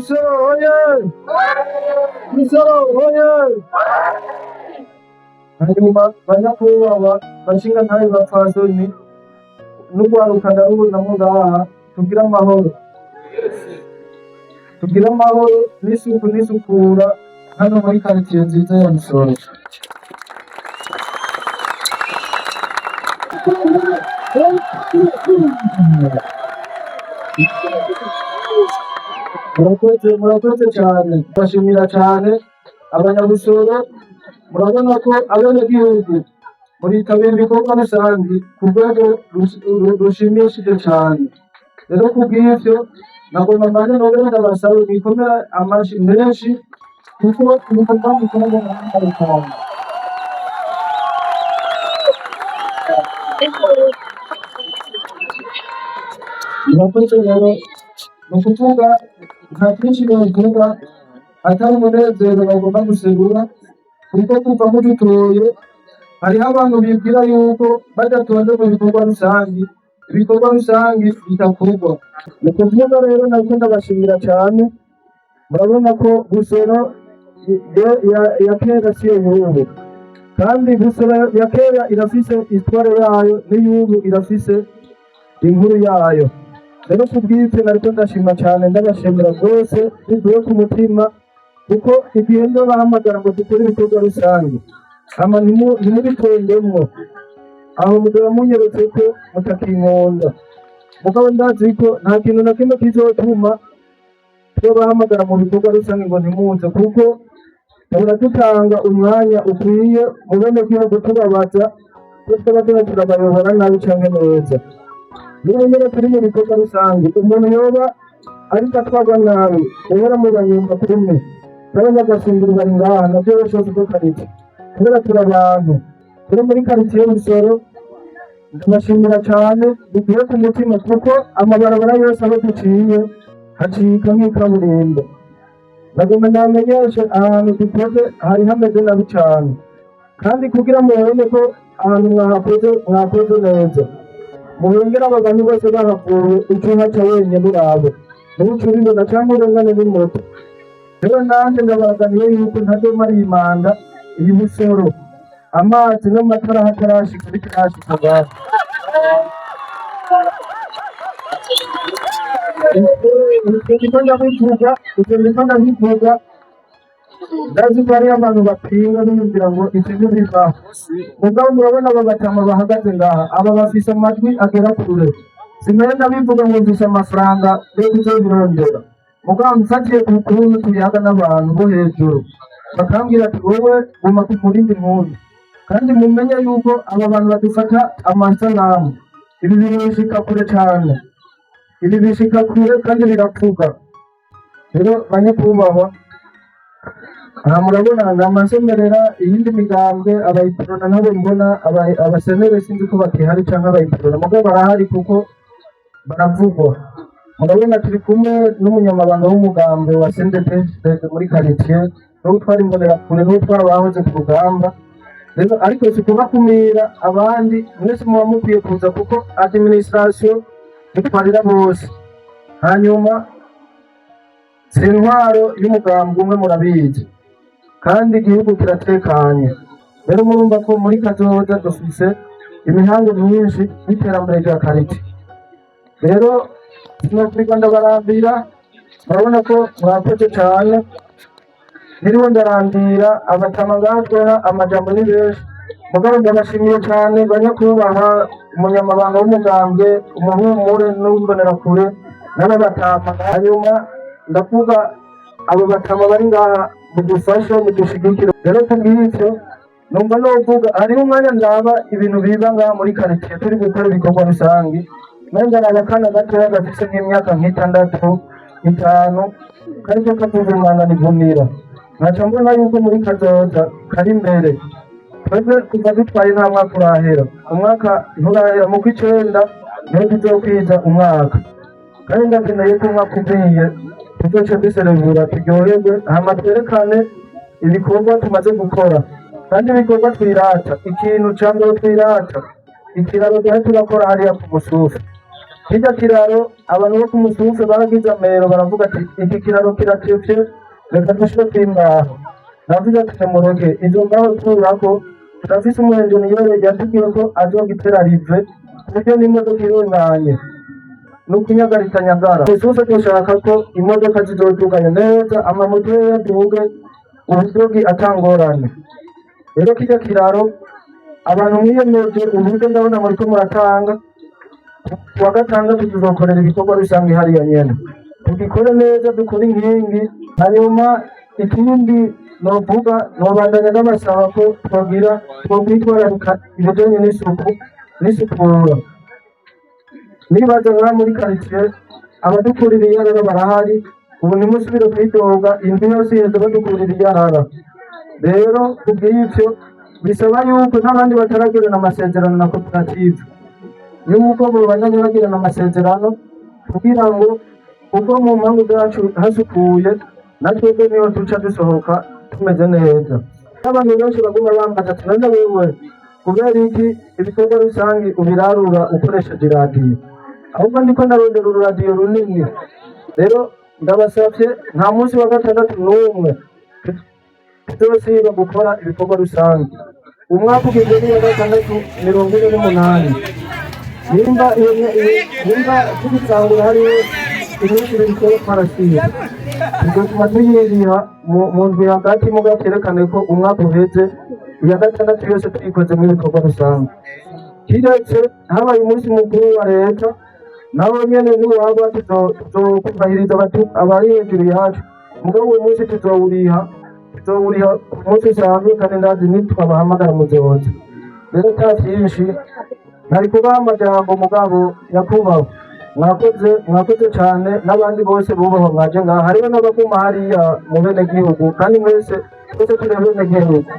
Misoro oye! Misoro oye! Hanyuma banyakubahwa bashingantahe bapfasoni n'urwaruka ndarubona ngaha tugira amahoro n'isuku n'isukura hano muri quartier nziza ya Misoro. Murakoze cyane, bashimira cyane abanyabusoro. Murabona ko abenegihugu muritabira ibikorwa rusange ku rwego rushimishije cyane. Rero kubw'ivyo nagomba mbane nongere ndabasaba bikomera amashi menshi kuko ibikorwa bikorwa n'abandi cyane. Murakoze rero ni ukuvuga nta byinshi bikorwa atari umunezero bagomba gusegura kuko kuva mudutoye hariho abantu bibwira yuko badatonze mu bikorwa rusange bitakorwa. Ni ukuvuga rero nako ndabashimira cyane. Murabona ko Busoro ya kera siyo y'ubu, kandi Busoro ya kera irafise histoire yayo n'iy'ubu irafise inkuru yayo. Rero kubw'ivyo nariko ndashima cyane, ndabashimira rwose bivuye ku mutima, kuko igihe ndo bahamagara ngo dukore ibikorwa rusange ama ntimubitondemwo aho mugaba munyeretse ko mutakinkunda, mugabo ndazi ko nta kintu na kimwe kizotuma bahamagara mu bikorwa rusange ngo ntimuze, kuko muradutanga umwanya ukwiye mu benegihugu tubabaza ko twaba turabayobora nabi canke neza. Niba nyene turi mu bikorwa rusange umuntu yoba ariko atwarwa nabi uhora mu banyumva kumwe n'abanyagasimbiri bari ngaha navyo boshoze ko karite, kubera turi abantu turi muri quartier Busoro. Ndabashimira cyane bivuye ku mutima, kuko amabarabara yose aho duciye hacika nk'ikaburimbo. Nagomba ndamenyeshe ahantu dukoze hari hameze nabi cyane, kandi kugira mubone ko ahantu mwakoze neza, muhengera abantu bose bahavuye uco haca wenyene urabo n'uco ubibona canke urengane n'imoto. Rero nanje ndabaraganiye yuko ntazomara iyi manda iyi Busoro amazi n'amatara hatarashika bikirashika gato. Ndabivuga ndazi ko hariyo abantu bapinga biyumvira ngo ivyo bivaho, mugabo murabona aba batama bahagaze ngaha, aba bafise amatwi agera kure. Simere ndabivuga ngo mfise amafaranga yo kuzobirondera, mugabo mfatiye ku kuntu tuyaga n'abantu bo hejuru bakambwira ati wowe guma ku murindi nk'uyu, kandi mumenye yuko aba bantu badufata amasanamu. Ibi bishika kure cane, ibi bishika kure kandi biravuga. Rero banyakubahwa, aha murabona ndamasemerera iyindi migambwe abayitorona nabo mbona abasenere sinzi ko bakihari canke abayitorona, mugabo barahari kuko baravugwa. Murabona turi kumwe n'umunyamabanga w'umugambwe wa CNDD muri quartier, n'uwo twari imbonerakure, n'uwo twarabahoze ku rugamba. Rero ariko sikubakumira abandi, mwese muba mukwiye kuza kuko administration itwarira bose. Hanyuma si intwaro y'umugambwe umwe murabizi, kandi igihugu kiratekanye. Rero murumva ko muri kazoza dufise imihango myinshi y'iterambere rya karite. Rero sinokwirwa ndabarambira, murabona ko mwakoze cane, niriwe ndarandira abatama ngaha amajambo ni benshi, mugabo ndabashimiye cane banyakubahwa umunyamabanga w'umugambwe, umuhumure n'uw'imbonerakure n'ababatama. Hanyuma ndavuga abo batama bari ngaha mudufashe mudushigikire. Rero kubw'ivyo numva novuga hariho umwanya ndaba ibintu biba ngaha muri quartier turi gukora ibikorwa rusange, nenga n'abakana gatoya gafise nk'imyaka nk'itandatu 5 kariko kavuga umwana nivumira, nkaca mbona yuko muri kazoza kari imbere twebwe kuva dutwaye nta mwaka urahera, umwaka nturahera mu kw'icenda niho tuzokwiza umwaka, kandi ndakeneye ko umwaka uviye tuzoca duserebura turyoherwe, hama twerekane ibikorwa tumaze gukora, kandi ibikorwa twirata. Ikintu ca mbere twirata ikiraro duhe turakora hariya ku Musufu. Kijya kiraro abantu bo kumusuhuza baragize amero baravuga ati iki kiraro kiratevye reka dushire kwimbaho navuze ati muroke izo mbaho turako turafise umuenjeniyeri yatubwiye ko azogitera rive kuburyo n'imodoka irundanye n'ukunyagaritanyagara twese dushaka ko imodoka zizotunganya neza amamoto yaduge ubudogi atangorane rero kijya kiraro abantu mwiyemeje uburyo ndabona muriko muratanga kuwa gatandatu tuzokorera ibikorwa rusange hariya nyene tugikore neza dukore inkingi hanyuma ikindi novuga nobandanya n'abasaba ko twokwitwararika ibijanye n'isukura nibaza nka muri karitsiye abadukurira iyarara barahari ubu ntimusubire kwidoga indwi yose iheze badukurira iyarara rero kubw'ivyo bisaba yuko n'abandi bataragirana amasezerano na koperative yuko bubandanya bagirana amasezerano kugira ngo ubwo mu mpangu zacu hasukuye natwebwe niyo duca dusohoka tumeze neza n'abantu benshi baguma bambaza ati none wewe kubera iki ibikorwa rusange ubirarura ukoresheje iradiyo ahubwo ndiko ndarondera ururadiyo runini rero ndabasavye nta munsi wa gatandatu n'umwe tuzosiba gukora ibikorwa rusange umwaka ugeze ni wa gatandatu 48 nimba tugitangura hariyo iminsi biriko twarasiba bigatuma tuyiriha mu ndwi hagati muga vyerekane ko umwaka uheze iya gatandatu yose tuyikoze mu bikorwa rusange kiretse habaye umunsi mukuru wa leta nabo nyene niwaba tuzokubahiriza abari hejuru yacu mugabo uwo munsi tuzowuriha ku munsi usanzwe kandi ndazi nitwabahamagara muzoza rero ta vyinshi ntari kubaha amajambo mugabo nyakubahwa mwakoze cane n'abandi bose bubahwa mwaje ngaha hariho n'abaguma hariya mu benegihugu kandi mwese twese turi benegihugu